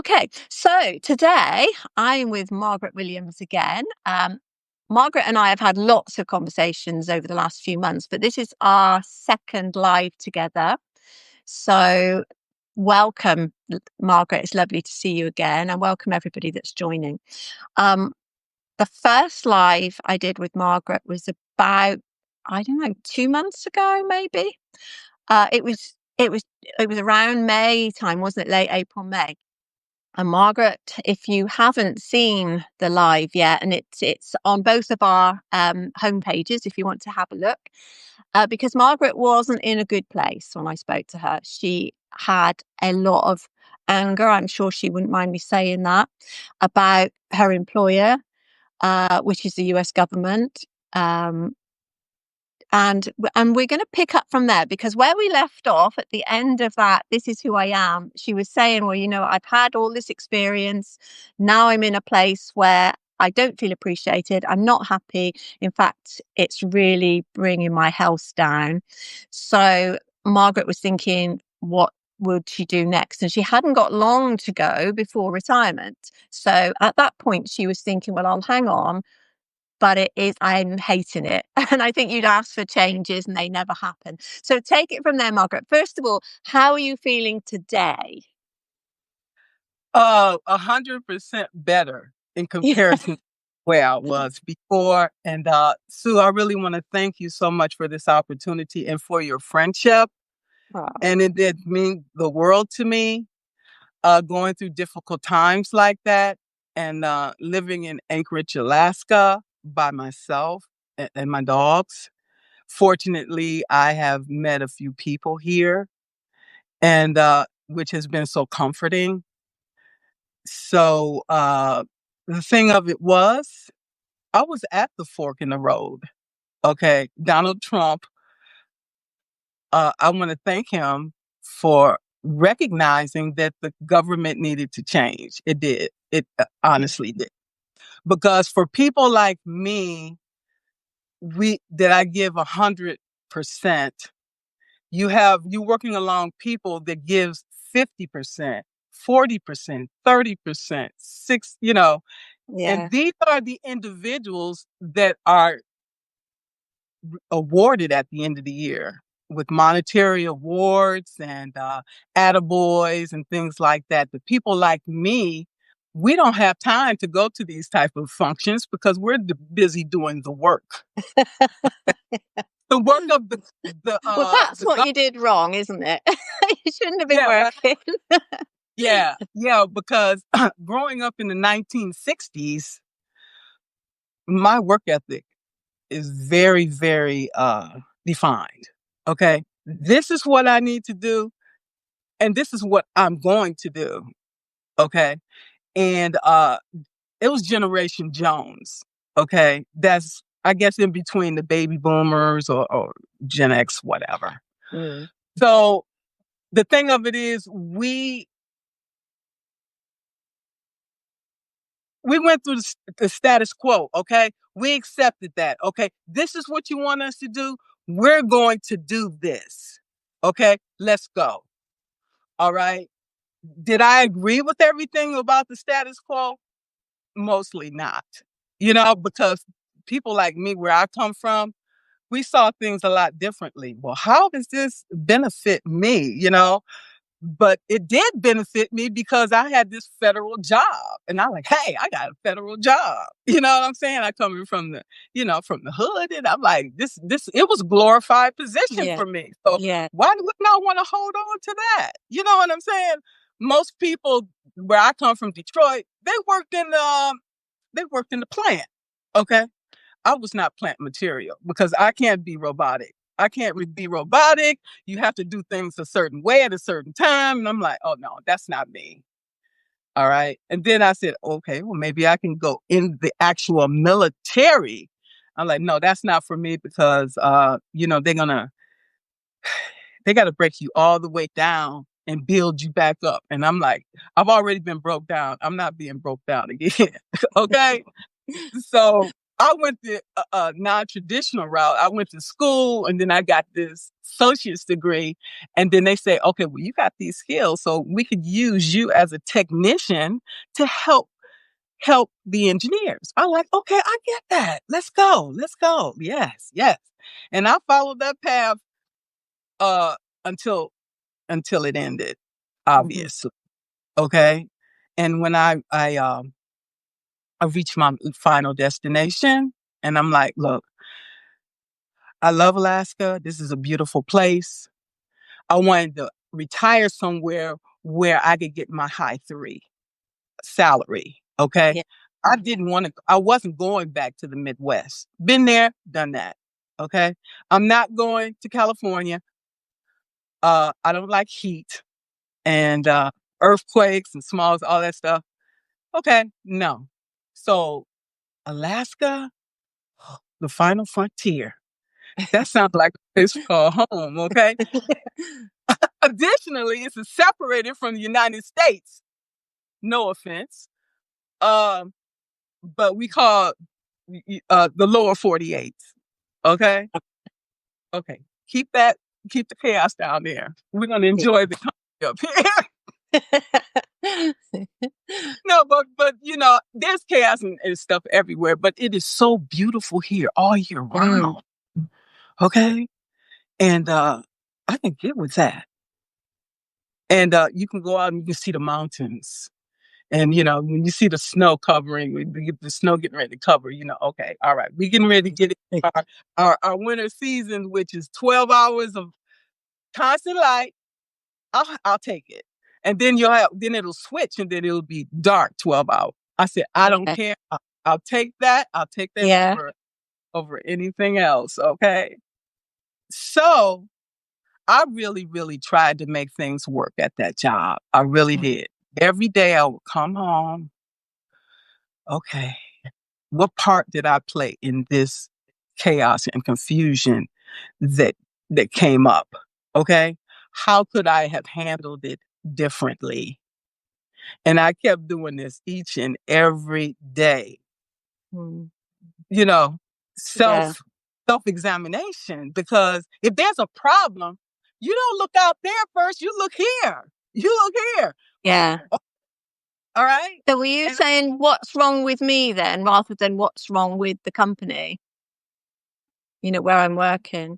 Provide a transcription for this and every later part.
Okay, so today I'm with Margaret Williams again. Margaret and I have had lots of conversations over the last few months, but this is our second live together. So, welcome, Margaret. It's lovely to see you again, and welcome everybody that's joining. Um, the first live I did with Margaret was about, I don't know, 2 months ago, maybe. It was around May time, wasn't it? Late April, May. And Margaret, if you haven't seen the live yet, and it's on both of our home pages if you want to have a look, because Margaret wasn't in a good place when I spoke to her. She had a lot of anger. I'm sure she wouldn't mind me saying that about her employer, which is the US government. Um, and we're going to pick up from there, because where we left off at the end of that, this is who I am. She was saying, well, I've had all this experience. Now I'm in a place where I don't feel appreciated. I'm not happy. In fact, it's really bringing my health down. So Margaret was thinking, what would she do next? And she hadn't got long to go before retirement. So at that point, she was thinking, well, I'll hang on. But I'm hating it. And I think you'd ask for changes and they never happen. So take it from there, Margaret. First of all, how are you feeling today? 100% better in comparison to where I was before. And Sue, I really want to thank you so much for this opportunity and for your friendship. Oh. And it did mean the world to me, going through difficult times like that, and living in Anchorage, Alaska by myself and my dogs. Fortunately, I have met a few people here, and which has been so comforting. So the thing of it was, I was at the fork in the road. Okay, Donald Trump, I want to thank him for recognizing that the government needed to change. It did. It honestly did. Because for people like me, I give 100%. You working along people that gives 50%, 40%, 30%, and these are the individuals that are awarded at the end of the year with monetary awards and attaboys and things like that. The people like me, we don't have time to go to these type of functions because we're busy doing the work. The work of the well, that's what you did wrong, isn't it? You shouldn't have been working. Yeah, because growing up in the 1960s, my work ethic is very, very defined. Okay, this is what I need to do, and this is what I'm going to do. Okay, and it was Generation Jones. Okay, that's, I guess, in between the baby boomers or Gen X, whatever. Mm. So the thing of it is, we went through the status quo. Okay, we accepted that. Okay, this is what you want us to do. We're going to do this. Okay, let's go. All right. Did I agree with everything about the status quo? Mostly not. Because people like me, where I come from, we saw things a lot differently. Well, how does this benefit me? But it did benefit me because I had this federal job, and I'm like, hey, I got a federal job. You know what I'm saying? I coming from the hood, and I'm like, this, it was a glorified position for me. So why wouldn't I want to hold on to that? You know what I'm saying? Most people where I come from, Detroit, they worked in the plant. Okay. I was not plant material because I can't be robotic. I can't be robotic. You have to do things a certain way at a certain time. And I'm like, oh, no, that's not me. All right. And then I said, okay, well, maybe I can go in the actual military. I'm like, no, that's not for me because, they got to break you all the way down and build you back up. And I'm like, I've already been broke down. I'm not being broke down again. Okay. So I went the non-traditional route. I went to school and then I got this associate's degree. And then they say, okay, well, you got these skills. So we could use you as a technician to help the engineers. I'm like, okay, I get that. Let's go. Let's go. Yes, yes. And I followed that path uh until it ended, Mhm. obviously. Okay. And when I reached my final destination and I'm like, look, I love Alaska. This is a beautiful place. I wanted to retire somewhere where I could get my high three salary. Okay. Yeah. I wasn't going back to the Midwest. Been there, done that. Okay. I'm not going to California. I don't like heat and earthquakes and smalls, all that stuff. Okay. No. So Alaska, the final frontier. That sounds like a place called home. Okay. Additionally, it's separated from the United States. No offense. Um, but we call the lower 48. Okay. Okay. Keep the chaos down there. We're gonna enjoy the country up here. No, but there's chaos and stuff everywhere, but it is so beautiful here all year Mm. round. Okay. And I can get with that. And you can go out and you can see the mountains. And when you see the snow covering, the snow getting ready to cover, okay, all right, we getting ready to get into our winter season, which is 12 hours of constant light. I'll take it. And then then it'll switch and then it'll be dark 12 hours. I said, I don't Okay. care. I'll take that. I'll take that Yeah. over anything else. Okay. So I really, really tried to make things work at that job. I really did. Every day I would come home. Okay, what part did I play in this chaos and confusion that came up? Okay, how could I have handled it differently? And I kept doing this each and every day. Mm. You know, Yeah. self examination. Because if there's a problem, you don't look out there first. You look here. You look here. Yeah. All right. So were you And saying what's wrong with me then, rather than what's wrong with the company? Where I'm working.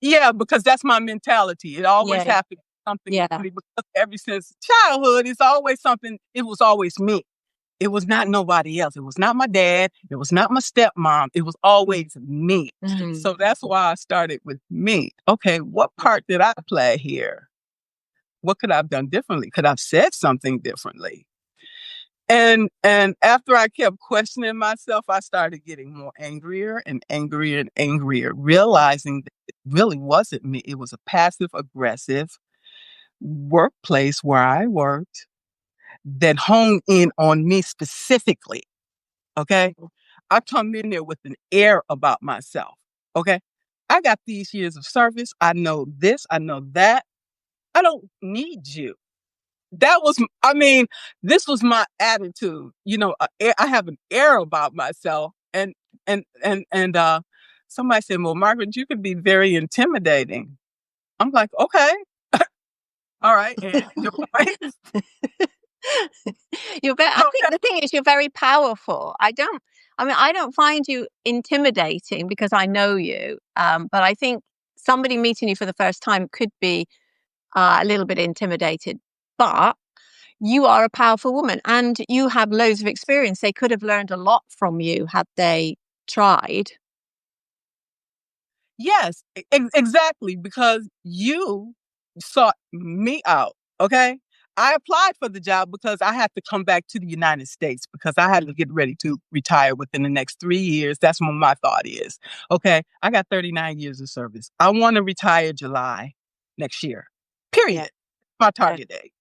yeah, because that's my mentality. It always Yeah. has to be something with Yeah. me because ever since childhood, it's always something. It was always me. It was not nobody else. It was not my dad. It was not my stepmom. It was always me. Mm. So that's why I started with me. Okay, what part did I play here? What could I have done differently? Could I have said something differently? And after I kept questioning myself, I started getting more angrier and angrier and angrier, realizing that it really wasn't me. It was a passive aggressive workplace where I worked that honed in on me specifically. Okay. I come in there with an air about myself. Okay. I got these years of service. I know this, I know that. I don't need you. That was, I mean, this was my attitude. I have an air about myself, and somebody said, "Well, Margaret, you could be very intimidating." I'm like, "Okay, all right." And your point, I think okay, the thing is you're very powerful. I don't find you intimidating because I know you. But I think somebody meeting you for the first time could be a little bit intimidated. But you are a powerful woman and you have loads of experience. They could have learned a lot from you had they tried. yes, exactly, because you sought me out. Okay. I applied for the job because I had to come back to the United States because I had to get ready to retire within the next 3 years. That's what my thought is. Okay. I got 39 years of service. I want to retire July next year, Yeah. period. My Yeah. target date.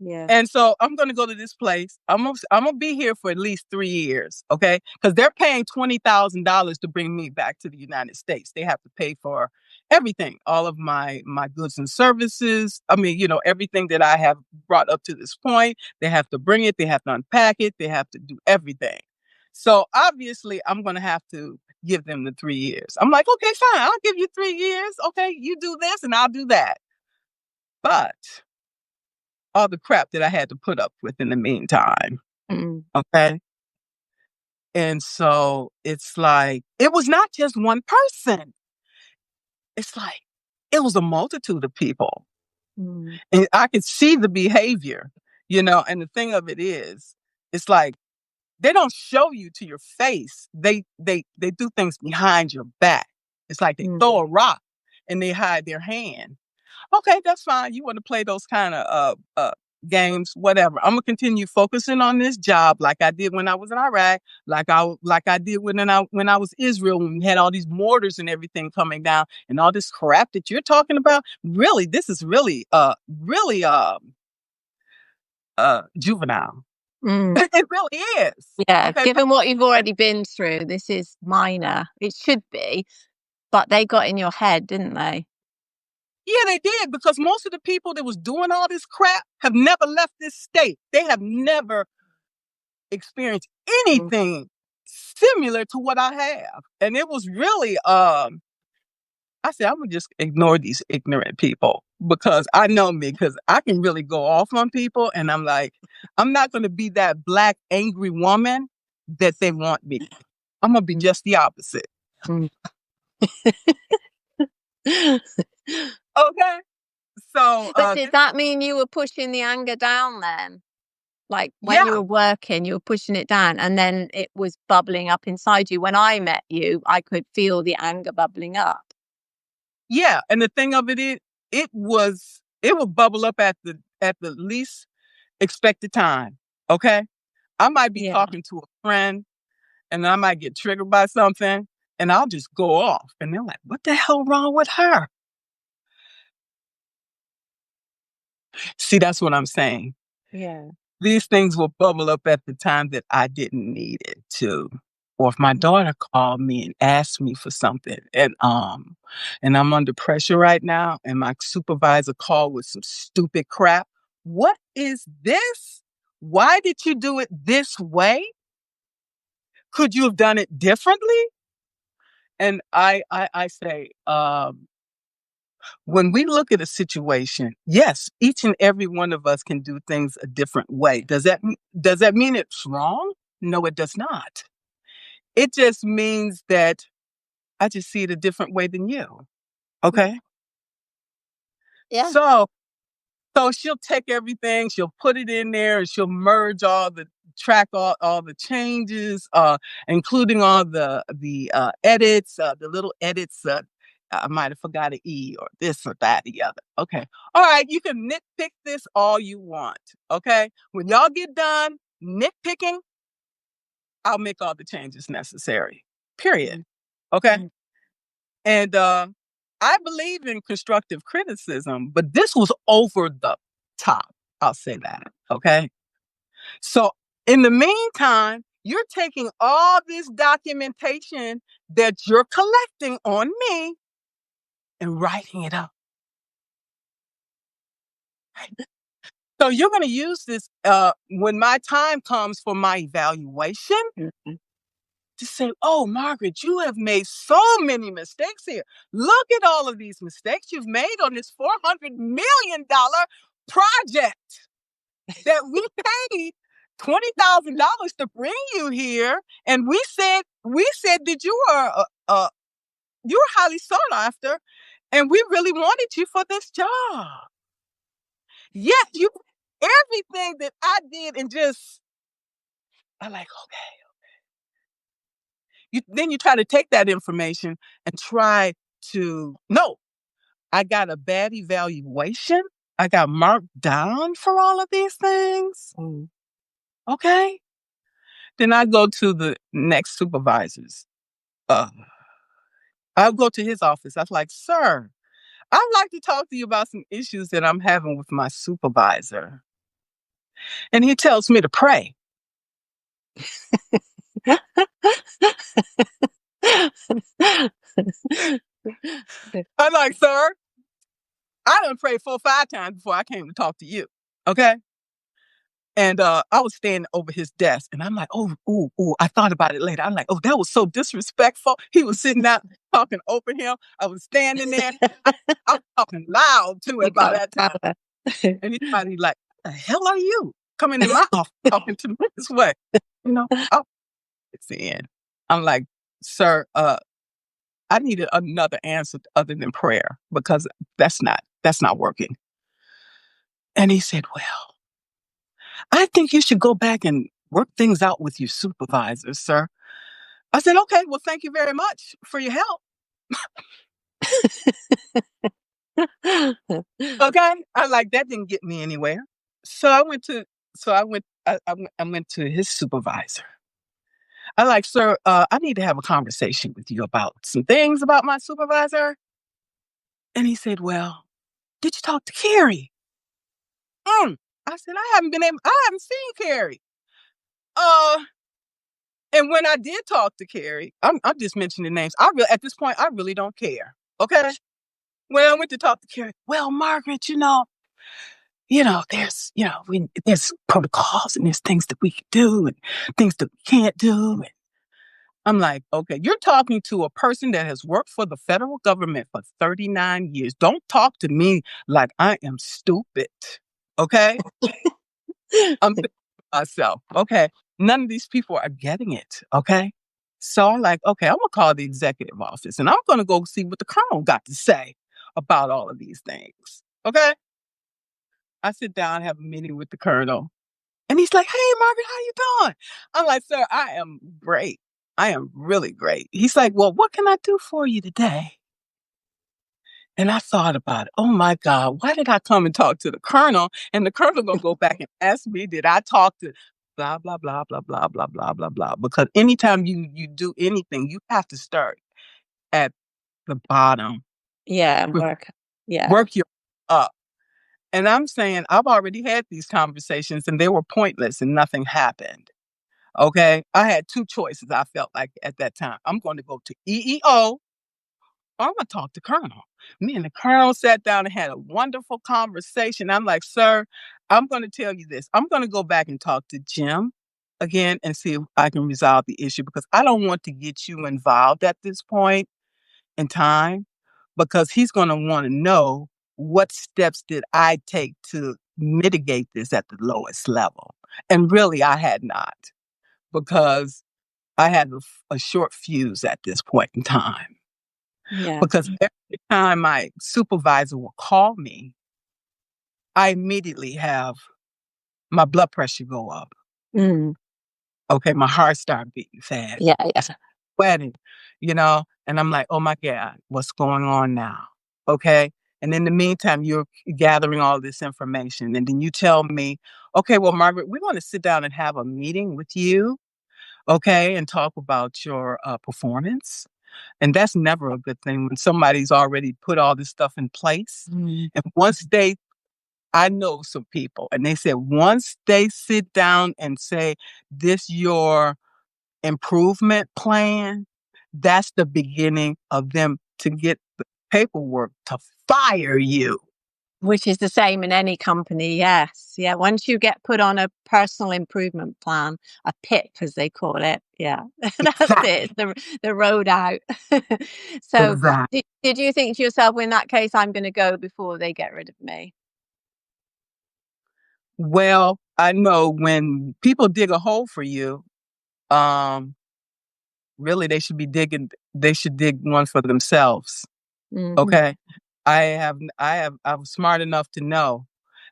Yeah. And so I'm going to go to this place. I'm gonna be here for at least 3 years, okay? Because they're paying $20,000 to bring me back to the United States. They have to pay for everything, all of my goods and services. I mean, everything that I have brought up to this point. They have to bring it. They have to unpack it. They have to do everything. So obviously, I'm going to have to give them the 3 years. I'm like, okay, fine. I'll give you 3 years. Okay, you do this and I'll do that. But all the crap that I had to put up with in the meantime. Mm. Okay. And so it's like, it was not just one person. It's like, it was a multitude of people. Mm. And I could see the behavior, and the thing of it is, it's like, they don't show you to your face. They do things behind your back. It's like they throw a rock and they hide their hand. Okay, that's fine. You want to play those kind of games, whatever. I'm gonna continue focusing on this job like I did when I was in Iraq, like I did when I was Israel, when we had all these mortars and everything coming down and all this crap that you're talking about. Really, this is really juvenile. Mm. It really is. Yeah, Okay. given what you've already been through, this is minor. It should be, but they got in your head, didn't they? Yeah, they did, because most of the people that was doing all this crap have never left this state. They have never experienced Mm. anything similar to what I have. And it was really I said, I'm gonna just ignore these ignorant people, because I know me, because I can really go off on people, and I'm like, I'm not gonna be that black angry woman that they want me. I'm gonna be just the opposite. Mm. Okay. So But did that mean you were pushing the anger down then? Like when you yeah, were working, you were pushing it down and then it was bubbling up inside you. When I met you, I could feel the anger bubbling up. yeah. And the thing of it is, it would bubble up at the least expected time. Okay. I might be Yeah. talking to a friend and I might get triggered by something and I'll just go off. And they're like, what the hell wrong with her? See, that's what I'm saying. Yeah. These things will bubble up at the time that I didn't need it to. Or if my daughter called me and asked me for something, and I'm under pressure right now, and my supervisor called with some stupid crap. What is this? Why did you do it this way? Could you have done it differently? And I say, when we look at a situation, yes, each and every one of us can do things a different way. Does that mean it's wrong? No, it does not. It just means that I just see it a different way than you. Okay? Yeah. So she'll take everything, she'll put it in there, and she'll merge all the changes, including all the edits, the little edits. I might have forgot an E or this or that, the other. Okay. All right. You can nitpick this all you want. Okay. When y'all get done nitpicking, I'll make all the changes necessary. Period. Okay. Mm. And I believe in constructive criticism, but this was over the top. I'll say that. Okay. So in the meantime, you're taking all this documentation that you're collecting on me and writing it up. So you're going to use this when my time comes for my evaluation Mhm. to say, oh, Margaret, you have made so many mistakes here. Look at all of these mistakes you've made on this $400 million project that we paid $20,000 to bring you here. And we said that you were highly sought after and we really wanted you for this job. Yet everything that I did and just, I like, okay. Then you try to take that information and try to, no, I got a bad evaluation. I got marked down for all of these things. Mm. Okay. Then I go to the next supervisors. Uh, I'll go to his office. I was like, sir, I'd like to talk to you about some issues that I'm having with my supervisor. And he tells me to pray. I'm like, sir, I done prayed 4 or 5 times before I came to talk to you. Okay. And I was standing over his desk, and I'm like, oh, ooh, ooh. I thought about it later. I'm like, oh, that was so disrespectful. He was sitting there talking over him. I was standing there. I was talking loud to him You by got that time. power. And he's probably like, what the hell are you coming in my office talking to me this way? You know, it's the end. I'm like, sir, I needed another answer other than prayer because that's not working. And he said, well, I think you should go back and work things out with your supervisor, sir. I said, okay, well, thank you very much for your help. Okay. I like that didn't get me anywhere. So I went to I went to his supervisor. I like, sir, I need to have a conversation with you about some things about my supervisor. And he said, well, did you talk to Carrie? I said, I haven't seen Carrie. Uh, and when I did talk to Carrie, I'm just mentioning names. At this point, I really don't care. Okay. When I went to talk to Carrie, well, Margaret, there's protocols and there's things that we can do and things that we can't do. And I'm like, okay, you're talking to a person that has worked for the federal government for 39 years. Don't talk to me like I am stupid. Okay. I'm thinking to myself, okay, none of these people are getting it. Okay. So I'm like, okay, I'm going to call the executive office and I'm going to go see what the colonel got to say about all of these things. Okay. I sit down, have a meeting with the colonel, and he's like, hey, Margaret, how you doing? I'm like, sir, I am great. I am really great. He's like, well, what can I do for you today? And I thought about it. Oh my God, why did I come and talk to the colonel? And the colonel gonna go back and ask me, did I talk to blah, blah, blah, blah, blah, blah, blah, blah, blah. Because anytime you do anything, you have to start at the bottom. Yeah, work. Yeah. Work your up. And I'm saying I've already had these conversations and they were pointless and nothing happened. Okay. I had two choices, I felt like at that time. I'm going to go to EEO or I'm going to talk to Colonel. Me and the Colonel sat down and had a wonderful conversation. I'm like, sir, I'm going to tell you this. I'm going to go back and talk to Jim again and see if I can resolve the issue because I don't want to get you involved at this point in time because he's going to want to know what steps did I take to mitigate this at the lowest level. And really, I had not because I had a short fuse at this point in time. Yeah. Because every time my supervisor will call me, I immediately have my blood pressure go up. Mm. Okay, my heart start beating fast. Yeah. Yeah. Sweating, and I'm like, oh my God, what's going on now? Okay. And in the meantime, you're gathering all this information. And then you tell me, okay, well, Margaret, we want to sit down and have a meeting with you. Okay. And talk about your performance. And that's never a good thing when somebody's already put all this stuff in place. Mm. And I know some people, and they said once they sit down and say, this your improvement plan, that's the beginning of them to get the paperwork to fire you. Which is the same in any company, yes. Yeah, once you get put on a personal improvement plan, a PIP as they call it, yeah, that's it, the road out. So Exactly. did you think to yourself, in that case, I'm going to go before they get rid of me? Well, I know when people dig a hole for you, um, really they should dig one for themselves. Mm-hmm. Okay. I'm smart enough to know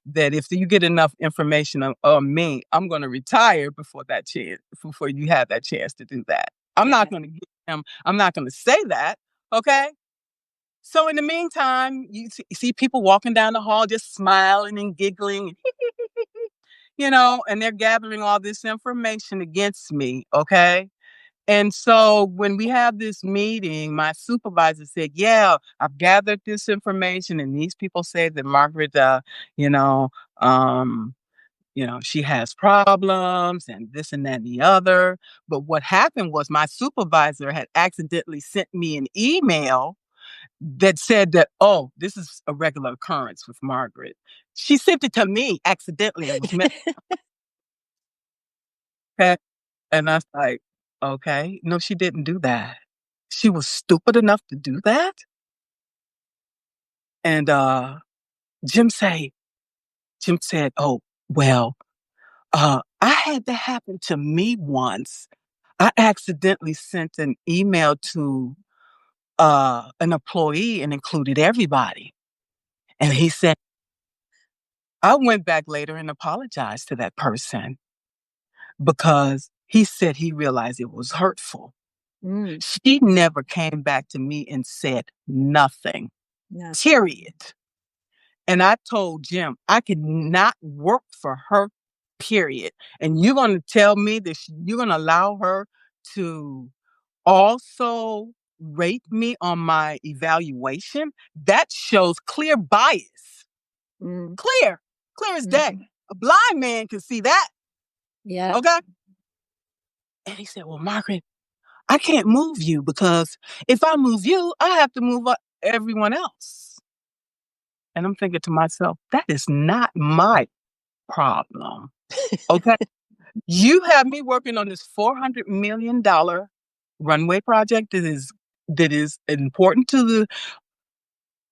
that if you get enough information on me, I'm going to retire before you have that chance to do that. I'm Yeah. not going to get them. I'm not going to say that. Okay. So in the meantime, you see people walking down the hall, just smiling and giggling, and they're gathering all this information against me. Okay. And so when we have this meeting, my supervisor said, yeah, I've gathered this information and these people say that Margaret, you know, um, she has problems and this and that and the other. But what happened was my supervisor had accidentally sent me an email that said that, oh, this is a regular occurrence with Margaret. She sent it to me accidentally. It was meant Okay. And I was like, okay. No, she didn't do that. She was stupid enough to do that. And Jim say, Jim said, oh, well, I had that happen to me once. I accidentally sent an email to an employee and included everybody. And he said, I went back later and apologized to that person because he said he realized it was hurtful. Mm, She never came back to me and said nothing, no. period. And I told Jim, I could not work for her, period. And you're going to tell me that you're going to allow her to also rate me on my evaluation? That shows clear bias. Mm, Clear, clear as day. mm, A blind man can see that. yeah. Okay. And he said, well, Margaret, I can't move you because if I move you, I have to move everyone else. And I'm thinking to myself, that is not my problem. Okay. You have me working on this $400 million runway project that is important to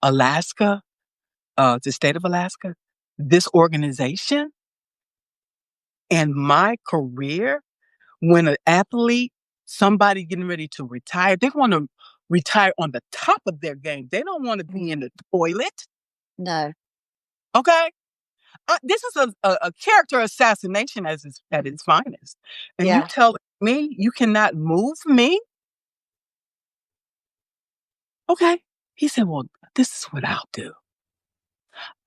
Alaska, the state of Alaska, this organization, and my career. When an athlete, somebody getting ready to retire, they want to retire on the top of their game. They don't want to be Mm, in the toilet. no. Okay. This is a character assassination at its finest. And you Yeah. tell me you cannot move me? Okay. He said, well, this is what I'll do.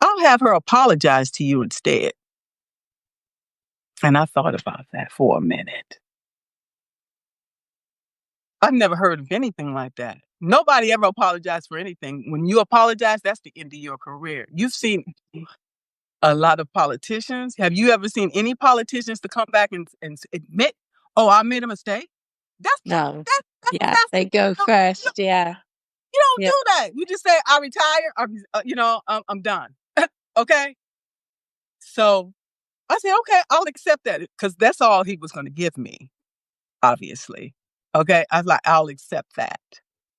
I'll have her apologize to you instead. And I thought about that for a minute. I've never heard of anything like that. Nobody ever apologized for anything. When you apologize, that's the end of your career. You've seen a lot of politicians. Have you ever seen any politicians to come back and admit, "Oh, I made a mistake"? That's No. that's Yeah. They passive. go You first. Yeah. don't Yeah. do that. You just say, "I retire," or I'm done. Okay. So I said, "Okay, I'll accept that," because that's all he was going to give me. Obviously, okay. I was like, "I'll accept that."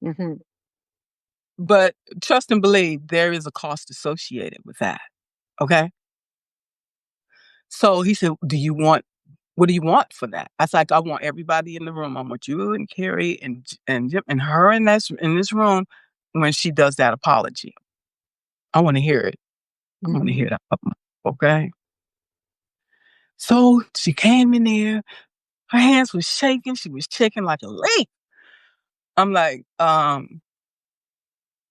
Hmm. But trust and believe there is a cost associated with that. Okay. So he said, what do you want for that? I was like, I want everybody in the room. I want you and Carrie and Jim and her in this room when she does that apology. I want to hear it. I want to Hmm. hear that. Okay. So she came in there. Her hands was shaking. She was shaking like a leaf. I'm like, I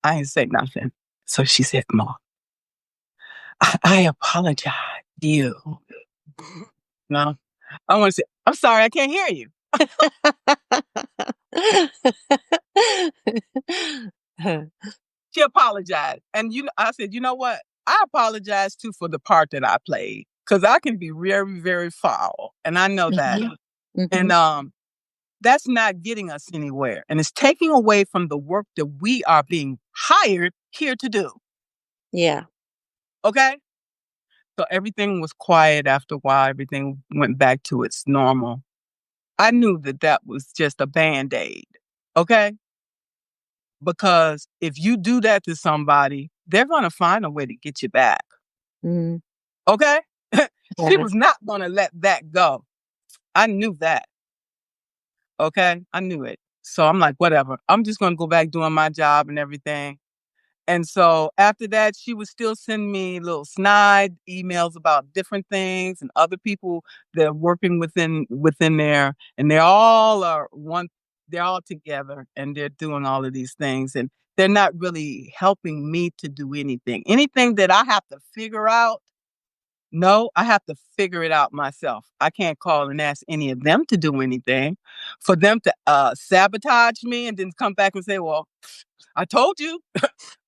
ain't say nothing. So she said, Mom, I apologize to you. No, I want to say, I'm sorry, I can't hear you. She apologized. And I said, you know what? I apologize too for the part that I played. Because I can be very, very foul. And I know that. Hmm. And Hmm. that's not getting us anywhere. And it's taking away from the work that we are being hired here to do. Yeah. Okay? So everything was quiet after a while. Everything went back to its normal. I knew that that was just a band-aid. Okay? Because if you do that to somebody, they're going to find a way to get you back. Mm, Okay? She yeah. was not going to let that go. I knew that. Okay? I knew it. So I'm like, whatever. I'm just going to go back doing my job and everything. And so after that, she would still send me little snide emails about different things and other people that are working within there. And they're all together and they're doing all of these things. And they're not really helping me to do anything. Anything that I have to figure out. No, I have to figure it out myself. I can't call and ask any of them to do anything. For them to sabotage me and then come back and say, well, I told you.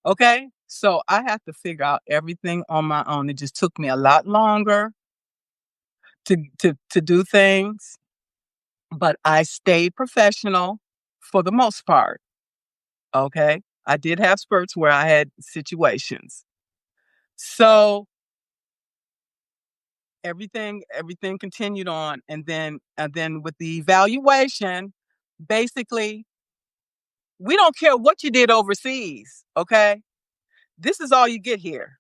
Okay. So I have to figure out everything on my own. It just took me a lot longer to do things, but I stayed professional for the most part. Okay. I did have spurts where I had situations. So everything continued on, and then with the evaluation, basically, we don't care what you did overseas, okay? This is all you get here,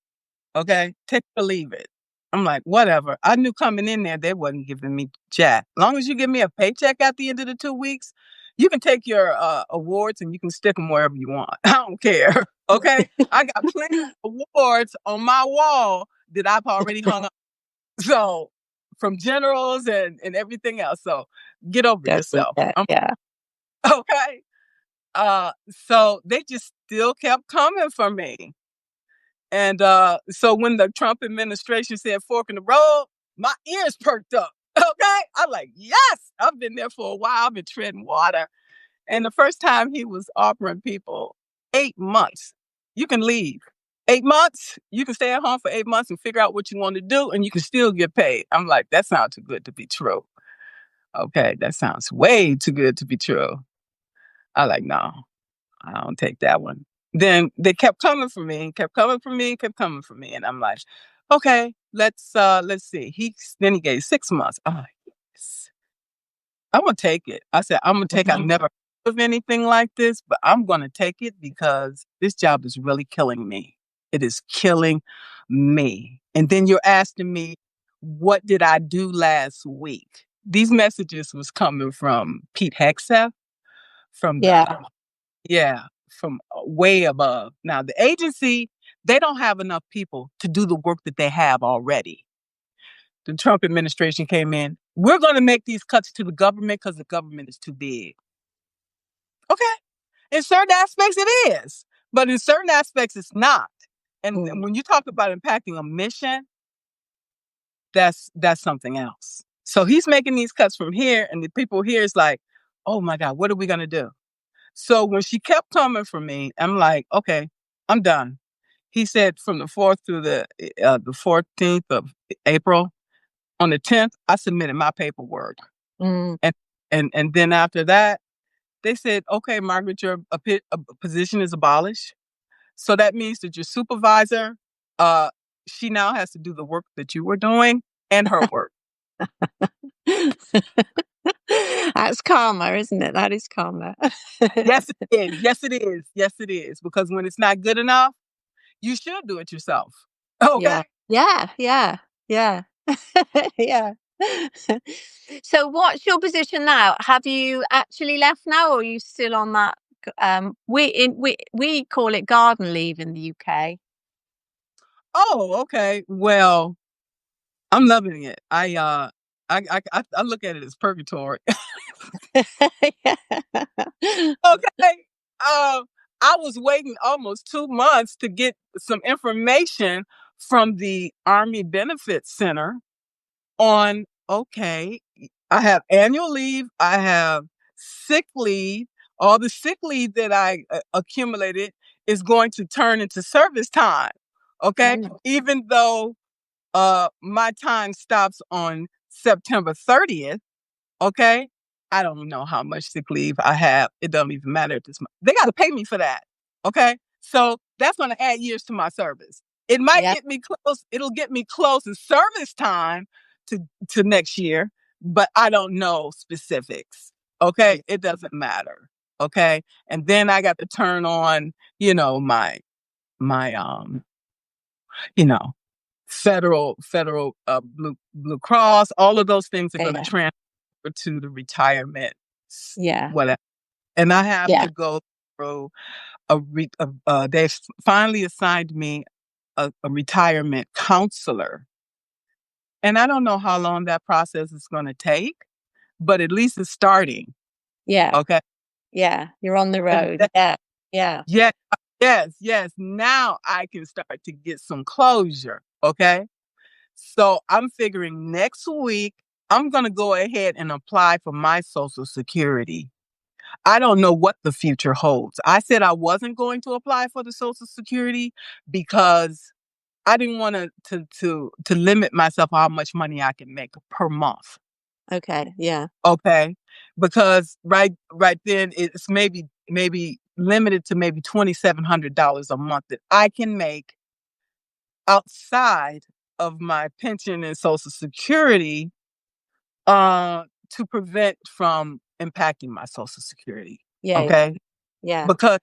okay? Take it or leave it. I'm like, whatever. I knew coming in there they wasn't giving me jack. As long as you give me a paycheck at the end of the 2 weeks, you can take your awards and you can stick them wherever you want. I don't care, okay? I got plenty of awards on my wall that I've already hung up. So from generals and everything else. So get over yourself. Yeah. Okay. So they just still kept coming for me. And so when the Trump administration said fork in the road, my ears perked up. Okay. I'm like, yes, I've been there for a while. I've been treading water. And the first time he was offering people 8 months, you can leave. 8 months, you can stay at home for 8 months and figure out what you want to do, and you can still get paid. I'm like, that sounds too good to be true. Okay, that sounds way too good to be true. I like, no, I don't take that one. Then they kept coming for me, kept coming for me, kept coming for me, and I'm like, okay, let's see. Then he gave 6 months. I'm like, yes, I'm gonna take it. I said, I'm gonna take. I've never heard of anything like this, but I'm gonna take it because this job is really killing me. It is killing me. And then you're asking me, what did I do last week? These messages was coming from Pete Hegseth, from the Yeah. yeah, from way above. Now the agency, they don't have enough people to do the work that they have already. The Trump administration came in. We're going to make these cuts to the government because the government is too big. Okay. In certain aspects, it is. But in certain aspects, it's not. And when you talk about impacting a mission, that's something else. So he's making these cuts from here, and the people here is like, oh my God, what are we going to do? So when she kept coming for me, I'm like, okay, I'm done. He said from the 4th through the 14th of April, on the 10th, I submitted my paperwork. Mm. And then after that, they said, okay, Margaret, your position is abolished. So that means that your supervisor, she now has to do the work that you were doing and her work. That's karma, isn't it? That is karma. Yes, it is. Yes, it is. Yes, it is. Because when it's not good enough, you should do it yourself. Okay. Yeah. Yeah. Yeah. Yeah. Yeah. So what's your position now? Have you actually left now, or are you still on that? We call it garden leave in the UK. Oh, okay. Well, I'm loving it. I look at it as purgatory. Okay. I was waiting almost 2 months to get some information from the Army Benefits Center on, okay, I have annual leave, I have sick leave. All the sick leave that I accumulated is going to turn into service time. Okay. Mm. Even though my time stops on September 30th. Okay. I don't know how much sick leave I have. It doesn't even matter at this moment. They got to pay me for that. Okay. So that's going to add years to my service. It might Yeah. get me close. It'll get me close in service time to next year, but I don't know specifics. Okay. It doesn't matter. Okay. And then I got to turn on, my you know, federal Blue Cross. All of those things are going to Yeah. transfer to the retirement, Yeah. whatever. And I have Yeah. to go through they finally assigned me a retirement counselor. And I don't know how long that process is going to take, but at least it's starting. Yeah. Okay. Yeah. You're on the And road. Yeah. Yeah. yes, yes. Now I can start to get some closure. Okay. So I'm figuring next week, I'm going to go ahead and apply for my Social Security. I don't know what the future holds. I said I wasn't going to apply for the Social Security because I didn't want to limit myself how much money I can make per month. Okay. Yeah. Okay, because right then it's maybe limited to maybe $2,700 a month that I can make outside of my pension and Social Security to prevent from impacting my Social Security. Yeah. Okay. Yeah. Because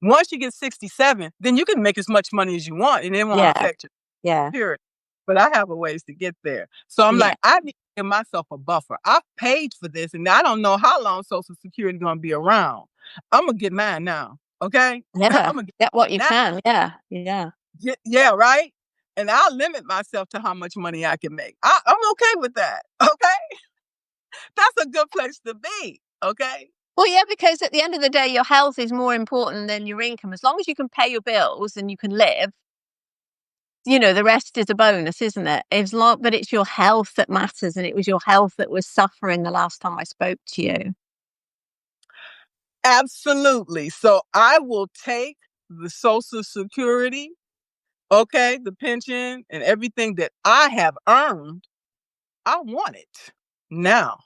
once you get 67, then you can make as much money as you want and it won't Yeah. affect your Yeah. period. But I have a ways to get there. So I'm Yeah. like, I need to give myself a buffer. I've paid for this and I don't know how long Social Security is going to be around. I'm going to get mine now. Okay. Yeah. I'm going to Get what you get can. Yeah. Yeah. yeah, right. And I'll limit myself to how much money I can make. I'm okay with that. Okay. That's a good place to be. Okay. Well, yeah, because at the end of the day, your health is more important than your income. As long as you can pay your bills and you can live, the rest is a bonus, isn't it? But it's your health that matters, and it was your health that was suffering the last time I spoke to you. Absolutely. So I will take the Social Security, okay, the pension and everything that I have earned. I want it now.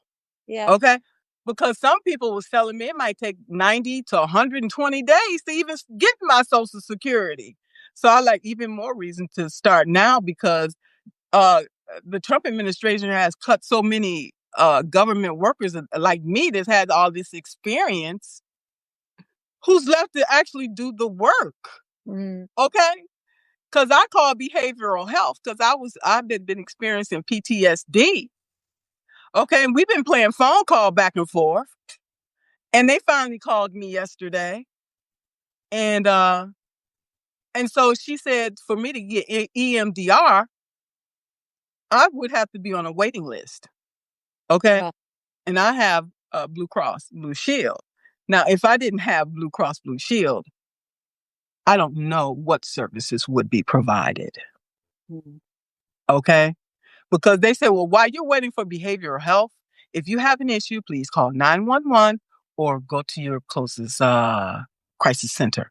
Yeah. Okay. Because some people was telling me it might take 90 to 120 days to even get my Social Security. So I like even more reason to start now because uh, the Trump administration has cut so many government workers like me that's had all this experience who's left to actually do the work. Mm. Okay. Because I call behavioral health because I've been experiencing PTSD. Okay. And we've been playing phone call back and forth. And they finally called me yesterday. And so she said for me to get EMDR, I would have to be on a waiting list. Okay. Well, And I have Blue Cross Blue Shield. Now, if I didn't have Blue Cross Blue Shield, I don't know what services would be provided. mm. Okay. Because they say, well, while you're waiting for behavioral health, if you have an issue, please call 911 or go to your closest crisis center.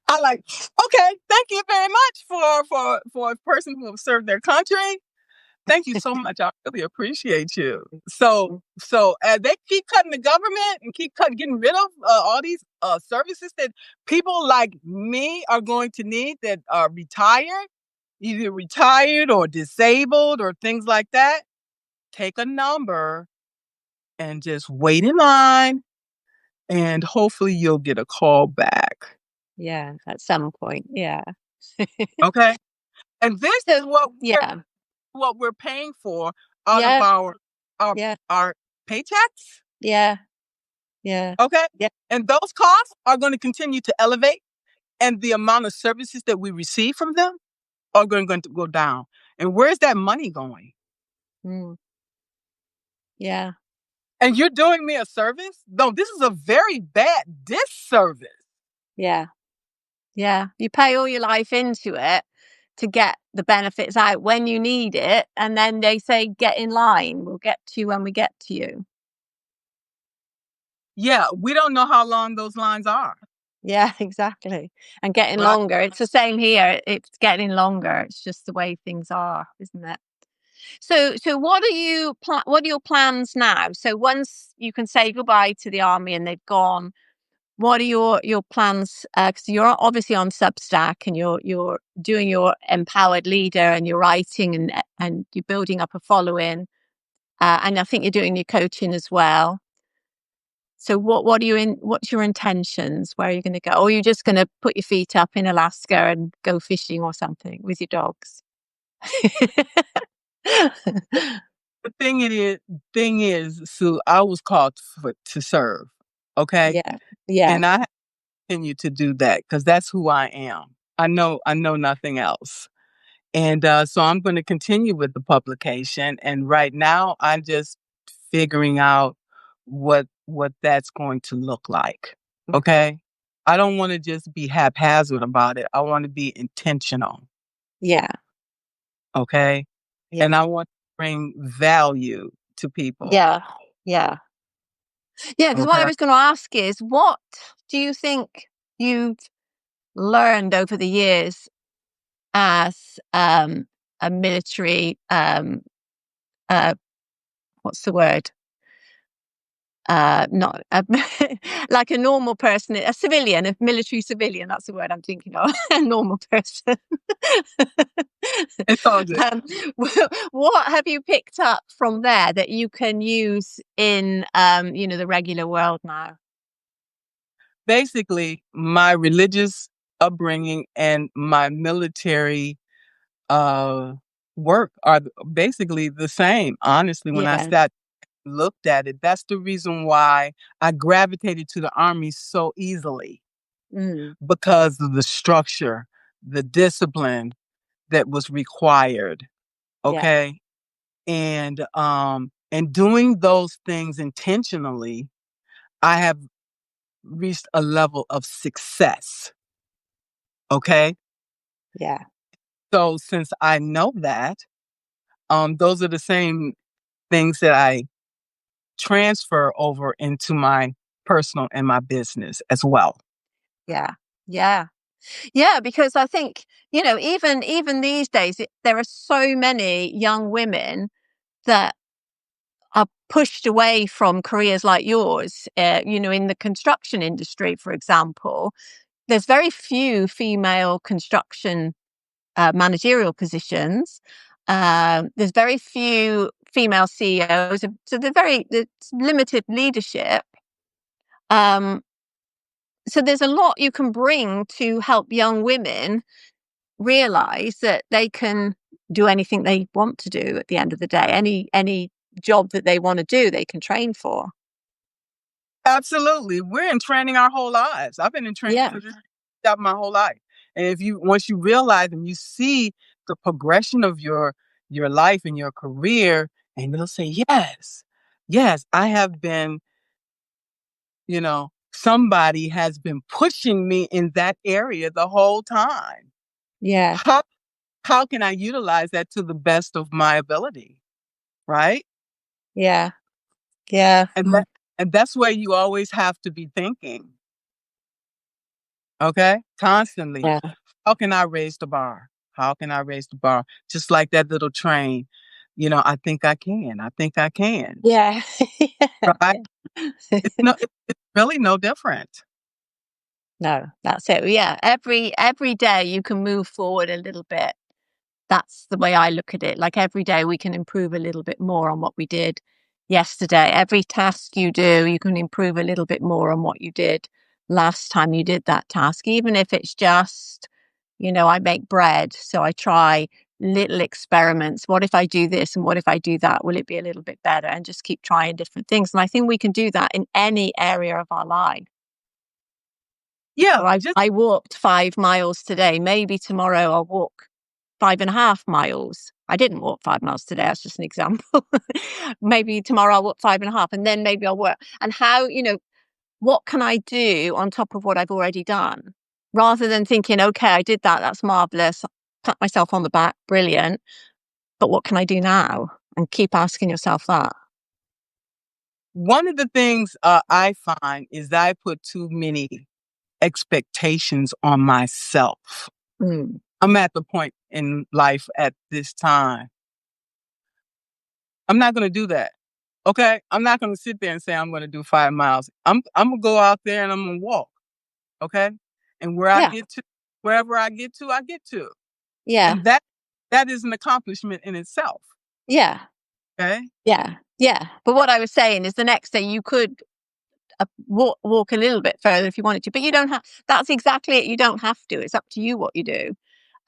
I like, okay, thank you very much for a person who have served their country. Thank you so much. I really appreciate you. So as they keep cutting the government and getting rid of all these services that people like me are going to need that are retired, either retired or disabled or things like that, take a number and just wait in line and hopefully you'll get a call back. Yeah, at some point. Yeah. Okay? And this is So, yeah. what we're paying for out of Yeah. our Yeah. our paychecks. Yeah. Yeah. Okay? Yeah. And those costs are going to continue to elevate and the amount of services that we receive from them are going to go down. And where's that money going? Mm. Yeah. And you're doing me a service? No, this is a very bad disservice. Yeah. Yeah. You pay all your life into it to get the benefits out when you need it. And then they say, get in line. We'll get to you when we get to you. Yeah, we don't know how long those lines are. Yeah, exactly. And getting Right? longer. It's the same here. It's getting longer. It's just the way things are, isn't it? So what are your plans now? So once you can say goodbye to the army and they've gone, what are your plans? Because you're obviously on Substack and you're doing your empowered leader and you're writing and you're building up a following. And I think you're doing your coaching as well. So what's your intentions? Where are you going to go? Or are you just going to put your feet up in Alaska and go fishing or something with your dogs? The thing is, Sue, I was called to serve. Okay. Yeah. Yeah. And I continue to do that because that's who I am. I know nothing else. And so I'm going to continue with the publication. And right now, I'm just figuring out what that's going to look like. Okay. Okay. I don't want to just be haphazard about it. I want to be intentional. Yeah. Okay. Yeah. And I want to bring value to people. Yeah. Yeah. Yeah. Because what I Okay. was going to ask is, what do you think you've learned over the years as a military, uh, what's the word? not like a normal person, a civilian, a military civilian. That's the word I'm thinking of. A normal person. It's all good. um, what have you picked up from there that you can use in, the regular world now? Basically, my religious upbringing and my military uh, work are basically the same. Honestly, when I Yeah. sat looked at it, that's the reason why I gravitated to the army so easily, Mm, because of the structure, the discipline that was required. yeah. Okay. And doing those things intentionally, I have reached a level of success. Okay. Yeah. So since I know that, those are the same things that I transfer over into my personal and my business as well. Yeah. Yeah. Yeah, because I think, even these days, there are so many young women that are pushed away from careers like yours. In the construction industry, for example, there's very few female construction managerial positions. There's very few female CEOs, so there's limited leadership. Um, so there's a lot you can bring to help young women realize that they can do anything they want to do at the end of the day. Any job that they want to do, they can train for. Absolutely. We're in training our whole lives. I've been in training Yeah. for this job my whole life. And if you once you realize and you see the progression of your life and your career, and you'll say, yes, yes, I have been, somebody has been pushing me in that area the whole time. Yeah. How how can I utilize that to the best of my ability? Right? Yeah. Yeah. And that's where you always have to be thinking. Okay? Constantly. Yeah. How can I raise the bar? How can I raise the bar? Just like that little train. I think I can. I think I can. Yeah. Right? Yeah. It's really no different. No, that's it. Yeah. Every day you can move forward a little bit. That's the way I look at it. Like every day we can improve a little bit more on what we did yesterday. Every task you do, you can improve a little bit more on what you did last time you did that task, even if it's just, I make bread. So I try little experiments. What if I do this and what if I do that? Will it be a little bit better? And just keep trying different things. And I think we can do that in any area of our life. Yeah, So I, just I walked 5 miles today. Maybe tomorrow I'll walk 5.5 miles. I didn't walk 5 miles today. That's just an example. Maybe tomorrow I'll walk 5.5, and then maybe I'll work. And what can I do on top of what I've already done? Rather than thinking, okay, I did that. That's marvelous. Pat myself on the back. Brilliant. But what can I do now? And keep asking yourself that. one of the things I find is that I put too many expectations on myself. Mm. I'm at the point in life at this time. I'm not going to do that. Okay? I'm not going to sit there and say I'm going to do 5 miles. I'm going to go out there and I'm going to walk. Okay? And Yeah. wherever I get to, I get to. Yeah. And that is an accomplishment in itself. Yeah. Okay? Yeah. Yeah. But what I was saying is the next day you could walk a little bit further if you wanted to, but you don't have. That's exactly it. You don't have to. It's up to you what you do.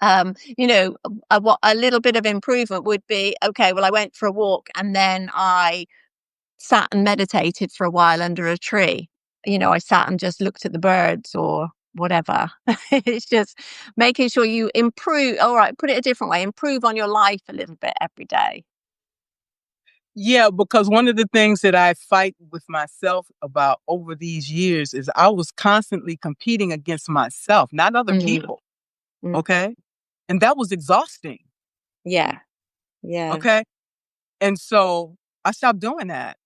What a little bit of improvement would be. Okay, well, I went for a walk and then I sat and meditated for a while under a tree. I sat and just looked at the birds or whatever. It's just making sure you improve. All right, put it a different way. Improve on your life a little bit every day. Yeah, because one of the things that I fight with myself about over these years is I was constantly competing against myself, not other Mm, people. mm. Okay? And that was exhausting. Yeah, yeah. Okay? And so I stopped doing that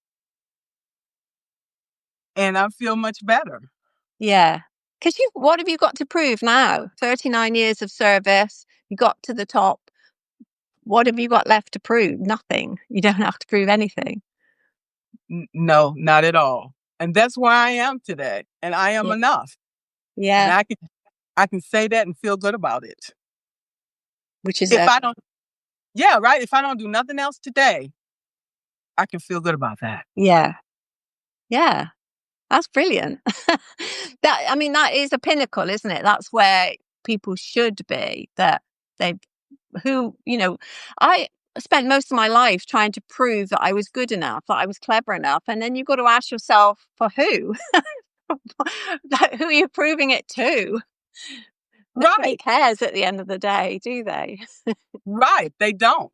and I feel much better. Yeah. Because what have you got to prove now? 39 years of service, you got to the top. What have you got left to prove? Nothing. You don't have to prove anything. No, not at all. And that's where I am today. And I am Yeah. enough. And Yeah. I can say that and feel good about it. Which is If I don't, yeah, right. If I don't do nothing else today, I can feel good about that. yeah. Yeah. That's brilliant. I mean, that is a pinnacle, isn't it? That's where people should be. That they, I spent most of my life trying to prove that I was good enough, that I was clever enough, and then you've got to ask yourself, for who? Who are you proving it to? Nobody Right. cares at the end of the day, do they? Right. They don't.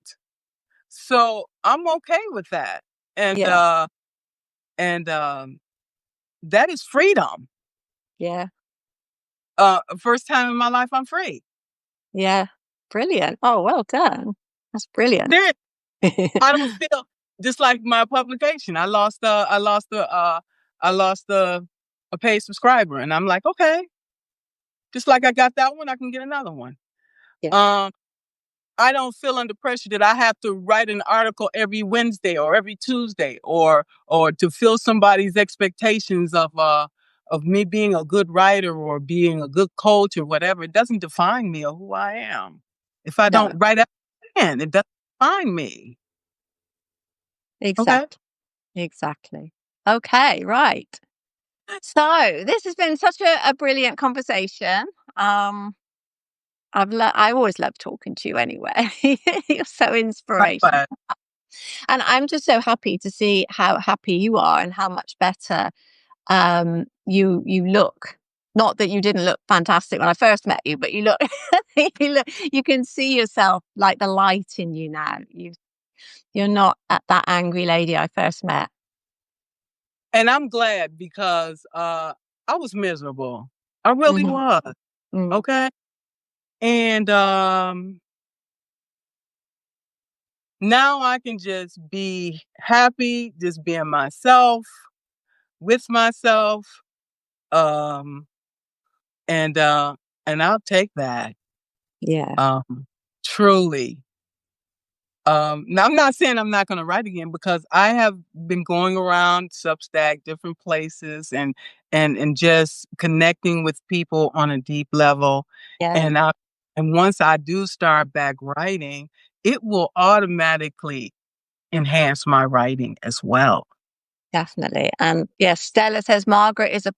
So I'm okay with that. And Yeah. and that is freedom. Yeah. First time in my life I'm free. Yeah. Brilliant. Oh, well done. That's brilliant. There I don't feel just like my publication. I lost a paid subscriber and I'm like, okay, just like I got that one, I can get another one. Yeah. Um I don't feel under pressure that I have to write an article every Wednesday or every Tuesday or to fill somebody's expectations of me being a good writer or being a good coach or whatever. It doesn't define me or who I am. If I No, don't write again, it doesn't define me. Okay. exactly. Exactly. Okay, right. So this has been such a brilliant conversation. Um, I always love talking to you anyway. You're so inspirational. Likewise. And I'm just so happy to see how happy you are and how much better you look. Not that you didn't look fantastic when I first met you, but you look you can see yourself like the light in you now. You're not at that angry lady I first met. And I'm glad because I was miserable. I really Mhm. was. Mm. Okay. And now I can just be happy, just being myself, with myself. Um, and I'll take that. Yeah. Um, truly. Now I'm not saying I'm not gonna write again because I have been going around Substack, different places and just connecting with people on a deep level. Yeah. And I and once I do start back writing, it will automatically enhance my writing as well. Definitely. And yes, Stella says Margaret is a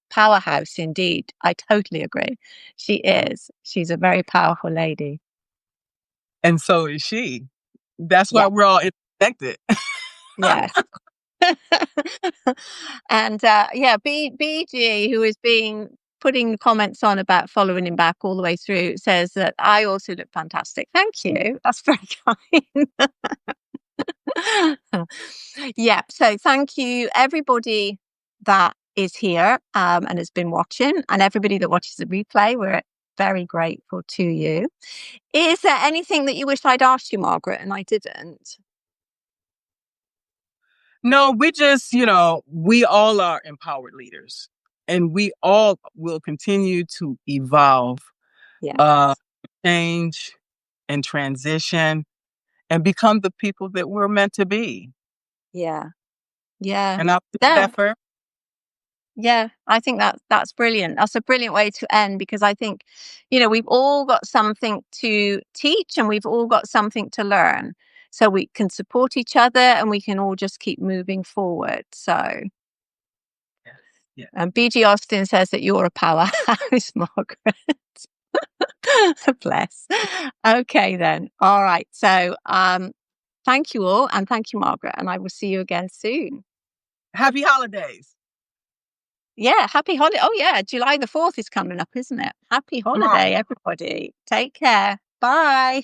powerhouse indeed. I totally agree. She is. She's a very powerful lady. And so is she. That's Yeah. why we're all connected. Yes. And yeah, BG, who has been putting comments on about following him back all the way through, says that I also look fantastic. Thank you. That's very kind. Yeah. So thank you, everybody that is here and has been watching, and everybody that watches the replay. We're very grateful to you. Is there anything that you wish I'd asked you, Margaret, and I didn't? No, we just, we all are empowered leaders and we all will continue to evolve, Yeah. uh, change and transition and become the people that we're meant to be. Yeah. Yeah. And I'll do Yeah. that for Yeah, I think that's brilliant. That's a brilliant way to end because I think, we've all got something to teach and we've all got something to learn. So we can support each other and we can all just keep moving forward. So, yes, yes. and BG Austin says that you're a powerhouse, Margaret. Bless. Okay, then. All right. So, thank you all and thank you, Margaret. And I will see you again soon. Happy holidays. Yeah, happy holiday. Oh, yeah, July the 4th is coming up, isn't it? Happy Tomorrow. holiday, everybody. Take care. Bye.